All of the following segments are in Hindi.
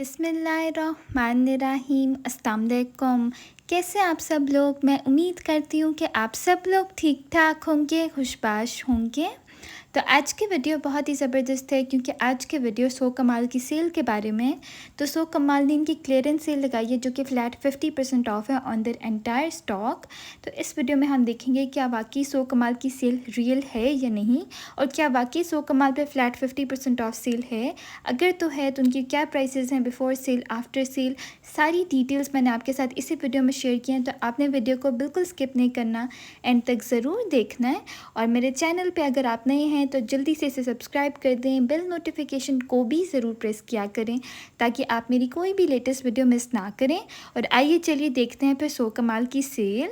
बिस्मिल्लाहिर्रहमानिर्रहीम अस्सलाम वालेकुम। कैसे आप सब लोग। मैं उम्मीद करती हूँ कि आप सब लोग ठीक ठाक होंगे, खुशबाश होंगे। तो आज की वीडियो बहुत ही ज़बरदस्त है क्योंकि आज की वीडियो सो कमाल की सेल के बारे में है। तो सो कमाल ने इनकी क्लियरेंस सेल लगाई है जो कि फ़्लैट 50% ऑफ है ऑन देयर एंटायर स्टॉक। तो इस वीडियो में हम देखेंगे क्या वाकई सो कमाल की सेल रियल है या नहीं, और क्या वाकई सो कमाल पे फ़्लैट 50% ऑफ सेल है। अगर तो है तो उनकी क्या प्राइसेस हैं बिफोर सेल, आफ्टर सेल। सारी डिटेल्स मैंने आपके साथ इसी वीडियो में शेयर की हैं, तो आपने वीडियो को बिल्कुल स्किप नहीं करना, एंड तक ज़रूर देखना है। और मेरे चैनल पे अगर आप नए हैं तो जल्दी से इसे सब्सक्राइब कर दें, बेल नोटिफिकेशन को भी ज़रूर प्रेस किया करें ताकि आप मेरी कोई भी लेटेस्ट वीडियो मिस ना करें। और आइए चलिए देखते हैं फिर सो कमाल की सेल।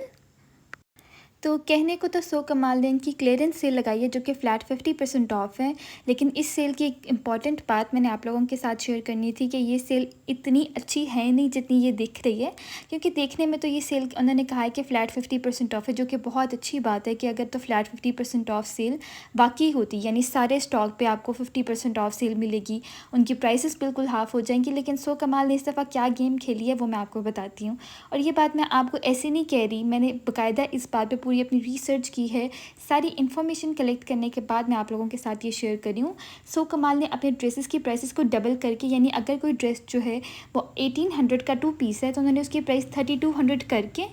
तो कहने को तो सो कमाल ने इनकी क्लियरेंस सेल लगाई है जो कि फ़्लैट 50% ऑफ है, लेकिन इस सेल की एक इम्पॉर्टेंट बात मैंने आप लोगों के साथ शेयर करनी थी कि ये सेल इतनी अच्छी है नहीं जितनी ये दिख रही है। क्योंकि देखने में तो ये सेल उन्होंने कहा है कि फ़्लैट 50% ऑफ है, जो कि बहुत अच्छी बात है कि अगर तो फ़्लैट 50% ऑफ सेल बाकी होती, यानी सारे स्टॉक पे आपको 50% ऑफ सेल मिलेगी, उनकी प्राइसेस बिल्कुल हाफ़ हो जाएंगी। लेकिन सो कमाल ने इस दफ़ा क्या गेम खेली है वो मैं आपको बताती हूँ। और ये बात मैं आपको ऐसे नहीं कह रही, मैंने बाकायदा इस बात पे पूरी अपनी रिसर्च की है। सारी इन्फॉर्मेशन कलेक्ट करने के बाद मैं आप लोगों के साथ ये शेयर कर रही हूँ। सो कमाल ने अपने ड्रेसेस की प्राइसेस को डबल करके, यानी अगर कोई ड्रेस जो है वो 1800 का 2 पीस है तो उन्होंने उसकी प्राइस 3200 करके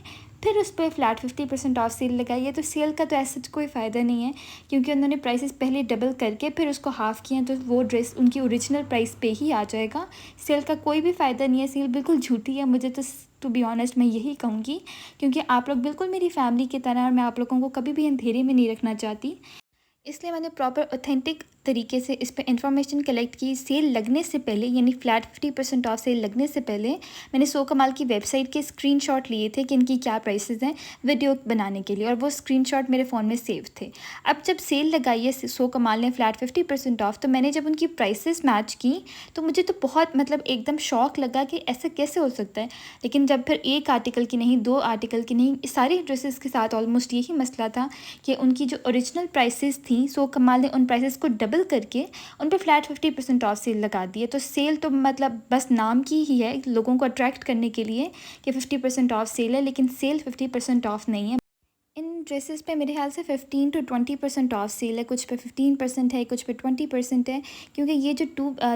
फिर उस पर फ़्लैट 50% ऑफ सेल लगाई है। तो सेल का तो ऐसा कोई फ़ायदा नहीं है क्योंकि उन्होंने प्राइसेस पहले डबल करके फिर उसको हाफ़ किया, तो वो ड्रेस उनकी ओरिजिनल प्राइस पे ही आ जाएगा। सेल का कोई भी फ़ायदा नहीं है, सेल बिल्कुल झूठी है। मुझे तो टू बी ऑनेस्ट मैं यही कहूँगी क्योंकि आप लोग बिल्कुल मेरी फैमिली की तरह, और मैं आप लोगों को कभी भी अंधेरे में नहीं रखना चाहती। इसलिए मैंने प्रॉपर ऑथेंटिक तरीके से इस पर इन्फॉर्मेशन कलेक्ट की। सेल लगने से पहले, यानी फ़्लैट 50% ऑफ सेल लगने से पहले मैंने सो कमाल की वेबसाइट के स्क्रीनशॉट लिए थे कि इनकी क्या प्राइसेस हैं वीडियो बनाने के लिए, और वो स्क्रीनशॉट मेरे फ़ोन में सेव थे। अब जब सेल लगाई है सो कमाल ने फ़्लैट 50% ऑफ, तो मैंने जब उनकी प्राइसेस मैच की तो मुझे तो बहुत एकदम शौक लगा कि ऐसा कैसे हो सकता है। लेकिन जब फिर एक आर्टिकल की नहीं, 2 आर्टिकल की नहीं, सारी ड्रेसेस के साथ ऑलमोस्ट यही मसला था कि उनकी जो ओरिजिनल प्राइसेस थी, सो कमाल ने उन प्राइसेस को डबल करके उन पर फ़्लैट 50% ऑफ सेल लगा दी है। तो सेल तो बस नाम की ही है, लोगों को अट्रैक्ट करने के लिए कि 50% ऑफ सेल है, लेकिन सेल 50% ऑफ नहीं है। इन ड्रेसेस पे मेरे ख्याल से 15 to 20% ऑफ सेल है, कुछ पे 15% है, कुछ पे 20% है। क्योंकि ये जो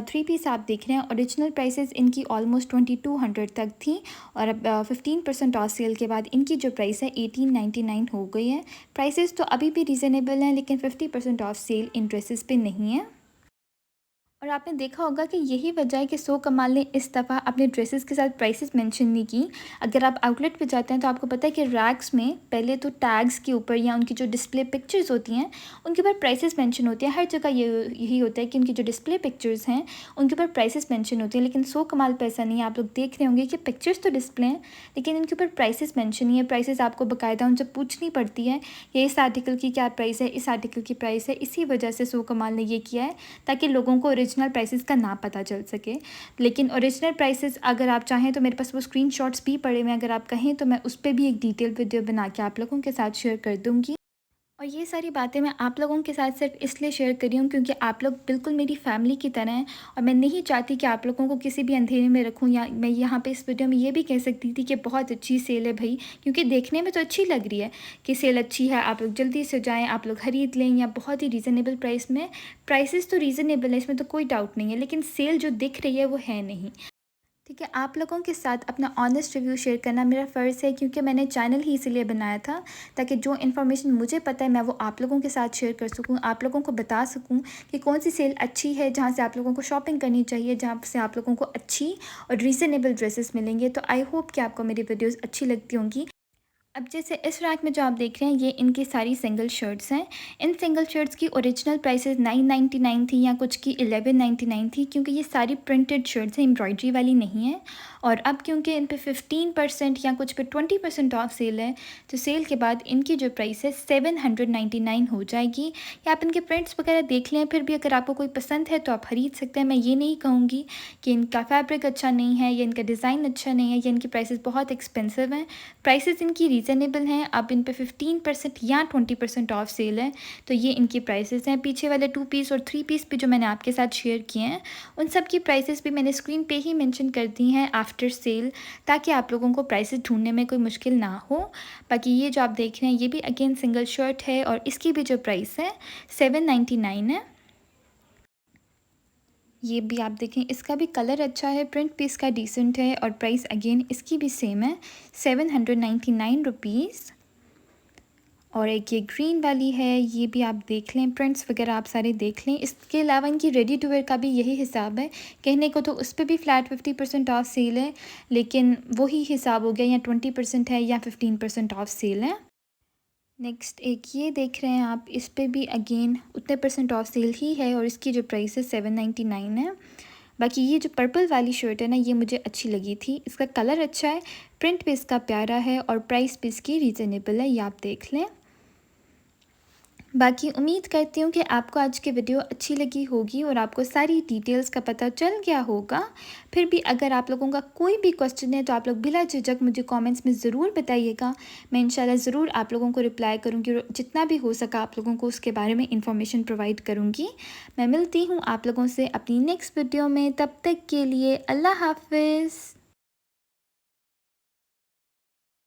3 पीस आप देख रहे हैं, ओरिजिनल प्राइसेस इनकी ऑलमोस्ट 2200 तक थी, और अब 15% ऑफ सेल के बाद इनकी जो प्राइस है 1899 हो गई है। प्राइसेस तो अभी भी रीज़नेबल हैं, लेकिन 50% ऑफ सेल इन ड्रेसेस पे नहीं है। और आपने देखा होगा कि यही वजह है कि सो कमाल ने इस दफ़ा अपने ड्रेसेस के साथ प्राइसेस मेंशन नहीं की। अगर आप आउटलेट पे जाते हैं तो आपको पता है कि रैक्स में पहले तो टैग्स के ऊपर या उनकी जो डिस्प्ले पिक्चर्स होती हैं उनके ऊपर प्राइसेस मेंशन होती हैं। हर जगह यही होता है कि उनकी जो डिस्प्ले पिक्चर्स हैं उनके ऊपर प्राइसेस मेंशन होती हैं, लेकिन सो कमाल पे ऐसा नहीं है। आप लोग देख रहे होंगे कि पिक्चर्स तो डिस्प्ले हैं लेकिन इनके ऊपर प्राइसेस मेंशन नहीं है। प्राइसेस आपको बाकायदा उनसे पूछनी पड़ती है कि इस आर्टिकल की क्या प्राइस है, इस आर्टिकल की प्राइस है। इसी वजह से सो कमाल ने ये किया है ताकि लोगों को ओरिजिनल प्राइसेस का ना पता चल सके। लेकिन ओरिजिनल प्राइसेस अगर आप चाहें तो मेरे पास वो स्क्रीनशॉट्स भी पड़े हुए हैं, अगर आप कहें तो मैं उस पर भी एक डिटेल वीडियो बना के आप लोगों के साथ शेयर कर दूँगी। और ये सारी बातें मैं आप लोगों के साथ सिर्फ इसलिए शेयर कर रही हूँ क्योंकि आप लोग बिल्कुल मेरी फैमिली की तरह हैं, और मैं नहीं चाहती कि आप लोगों को किसी भी अंधेरे में रखूँ। या मैं यहाँ पे इस वीडियो में ये भी कह सकती थी कि बहुत अच्छी सेल है भाई, क्योंकि देखने में तो अच्छी लग रही है कि सेल अच्छी है, आप लोग जल्दी से जाएँ, आप लोग ख़रीद लें, या बहुत ही रीज़नेबल प्राइस में। प्राइसेस तो रीज़नेबल है, इसमें तो कोई डाउट नहीं है, लेकिन सेल जो दिख रही है वो है नहीं। ठीक है, आप लोगों के साथ अपना ऑनेस्ट रिव्यू शेयर करना मेरा फ़र्ज़ है, क्योंकि मैंने चैनल ही इसीलिए बनाया था ताकि जो इन्फॉर्मेशन मुझे पता है मैं वो आप लोगों के साथ शेयर कर सकूं, आप लोगों को बता सकूं कि कौन सी सेल अच्छी है जहां से आप लोगों को शॉपिंग करनी चाहिए, जहां से आप लोगों को अच्छी और रीज़नेबल ड्रेसेस मिलेंगे। तो आई होप कि आपको मेरी वीडियोज़ अच्छी लगती होंगी। अब जैसे इस रैक में जो आप देख रहे हैं ये इनकी सारी सिंगल शर्ट्स हैं। इन सिंगल शर्ट्स की ओरिजिनल प्राइसेस 999 थी, या कुछ की 1199 थी, क्योंकि ये सारी प्रिंटेड शर्ट्स हैं, एम्ब्रॉयडरी वाली नहीं है। और अब क्योंकि इन पे 15% या कुछ पे 20% ऑफ सेल है, तो सेल के बाद इनकी जो प्राइस है 799 हो जाएगी। या आप इनके प्रिंट्स वगैरह देख लें, फिर भी अगर आपको कोई पसंद है तो आप ख़रीद सकते हैं। मैं ये नहीं कहूँगी कि इनका फैब्रिक अच्छा नहीं है, या इनका डिज़ाइन अच्छा नहीं है, या इनकी प्राइसेस बहुत एक्सपेंसिव हैं। प्राइसेस इनकी रीज़नेबल हैं। अब इन पे 15% या 20% ऑफ सेल है। तो ये इनकी प्राइसेस हैं। पीछे वाले 2 पीस और 3 पीस भी जो मैंने आपके साथ शेयर किए हैं, उन सब की प्राइसेस भी मैंने स्क्रीन पे ही मेंशन कर दी हैं आफ्टर सेल, ताकि आप लोगों को प्राइसेस ढूंढने में कोई मुश्किल ना हो। बाकी ये जो आप देख रहे हैं ये भी अगेन सिंगल शर्ट है और इसकी भी जो प्राइस है 799 है। ये भी आप देखें, इसका भी कलर अच्छा है, प्रिंट भी इसका डिसेंट है और प्राइस अगेन इसकी भी सेम है 799 रुपीज़। और एक ये ग्रीन वाली है, ये भी आप देख लें, प्रिंट्स वगैरह आप सारे देख लें। इसके अलावा इनकी रेडी टू वेयर का भी यही हिसाब है। कहने को तो उस पर भी फ्लैट 50% ऑफ सेल है, लेकिन वही हिसाब हो गया, या 20% है या 15% ऑफ सेल है। नेक्स्ट एक ये देख रहे हैं आप, इस पे भी अगेन उतने परसेंट ऑफ सेल ही है और इसकी जो प्राइस है 799 है। बाकी ये जो पर्पल वाली शर्ट है ना, ये मुझे अच्छी लगी थी। इसका कलर अच्छा है, प्रिंट भी इसका प्यारा है और प्राइस भी इसकी रीज़नेबल है, ये आप देख लें। बाकी उम्मीद करती हूँ कि आपको आज की वीडियो अच्छी लगी होगी और आपको सारी डिटेल्स का पता चल गया होगा। फिर भी अगर आप लोगों का कोई भी क्वेश्चन है तो आप लोग बिला झिझक मुझे कमेंट्स में ज़रूर बताइएगा। मैं इंशाल्लाह ज़रूर आप लोगों को रिप्लाई करूँगी और जितना भी हो सका आप लोगों को उसके बारे में इंफॉर्मेशन प्रोवाइड करूँगी। मैं मिलती हूँ आप लोगों से अपनी नेक्स्ट वीडियो में, तब तक के लिए अल्लाह हाफिज़।